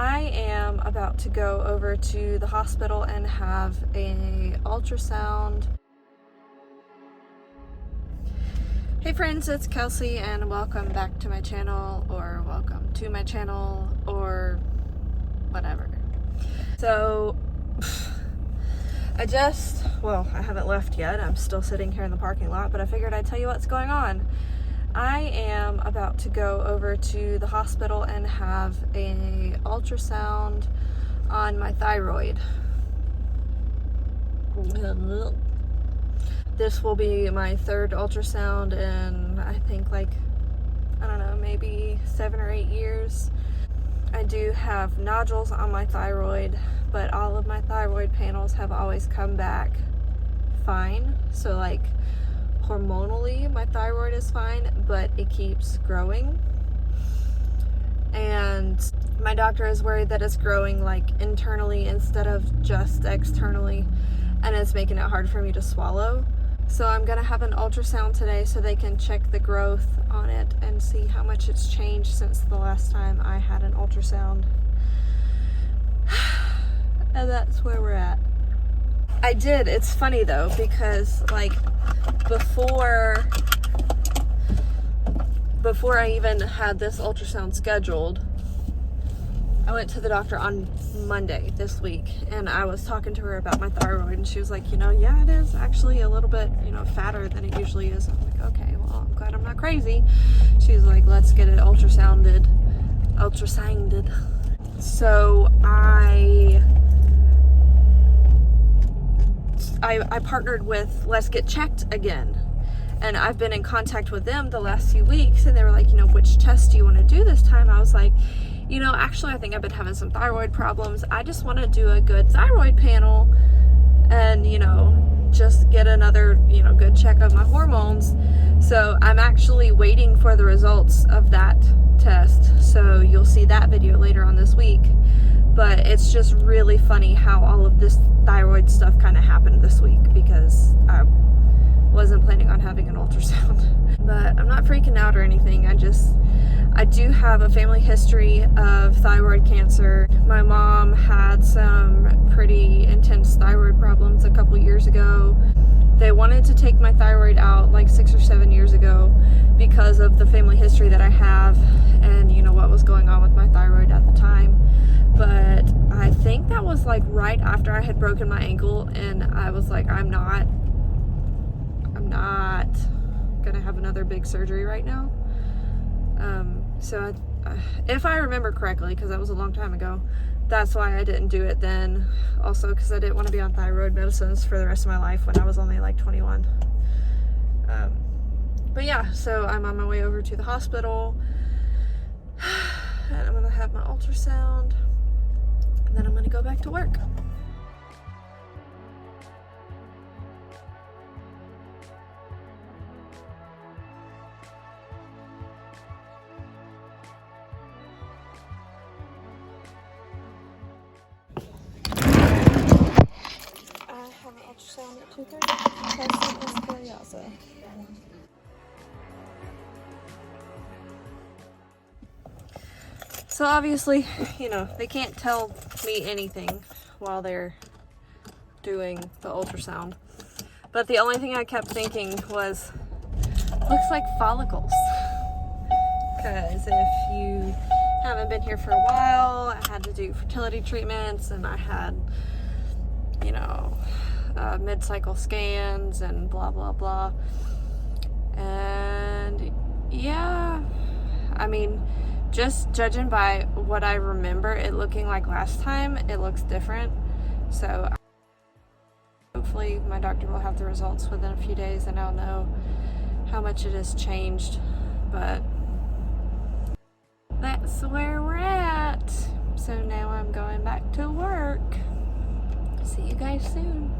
I am about to go over to the hospital and have a ultrasound. Hey friends, it's Kelsey and welcome back to my channel, or welcome to my channel, or whatever. So I haven't left yet. I'm still sitting here in the parking lot, but I figured I'd tell you what's going on. I am about to go over to the hospital and have a ultrasound on my thyroid. This will be my third ultrasound in, I think, maybe 7 or 8 years. I do have nodules on my thyroid, but all of my thyroid panels have always come back fine. So hormonally, my thyroid is fine, but it keeps growing. And my doctor is worried that it's growing internally instead of just externally, and it's making it hard for me to swallow. So I'm gonna have an ultrasound today so they can check the growth on it and see how much it's changed since the last time I had an ultrasound. And that's where we're at. I did. It's funny though, because before I even had this ultrasound scheduled, I went to the doctor on Monday this week, and I was talking to her about my thyroid, and she was like, yeah, it is actually a little bit, fatter than it usually is. I'm like, okay, well, I'm glad I'm not crazy. She was like, let's get it ultrasounded. So I partnered with Let's Get Checked again, and I've been in contact with them the last few weeks, and they were like, which test do you want to do this time? I was like, actually I think I've been having some thyroid problems. I just want to do a good thyroid panel and just get another good check of my hormones. So I'm actually waiting for the results of that test, so you'll see that video later on this week. But it's just really funny how all of this thyroid stuff kind of happened this week, because I wasn't planning on having an ultrasound. But I'm not freaking out or anything. I do have a family history of thyroid cancer. My mom had some pretty intense thyroid problems a couple years ago. They wanted to take my thyroid out 6 or 7 years ago because of the family history that I have and what was going on with my thyroid at the time. But I think that was right after I had broken my ankle, and I was like, I'm not gonna have another big surgery right now. So if I remember correctly, because that was a long time ago, that's why I didn't do it then. Also because I didn't want to be on thyroid medicines for the rest of my life when I was only 21. But yeah, so I'm on my way over to the hospital, and I'm gonna have my ultrasound, and then I'm gonna go back to work. Ultrasound at 2:30. So obviously, they can't tell me anything while they're doing the ultrasound. But the only thing I kept thinking was, looks like follicles. Because if you haven't been here for a while, I had to do fertility treatments, and I had, mid-cycle scans and blah blah blah. And yeah, just judging by what I remember it looking like last time, it looks different. So hopefully my doctor will have the results within a few days, and I'll know how much it has changed. But that's where we're at. So now I'm going back to work. See you guys soon.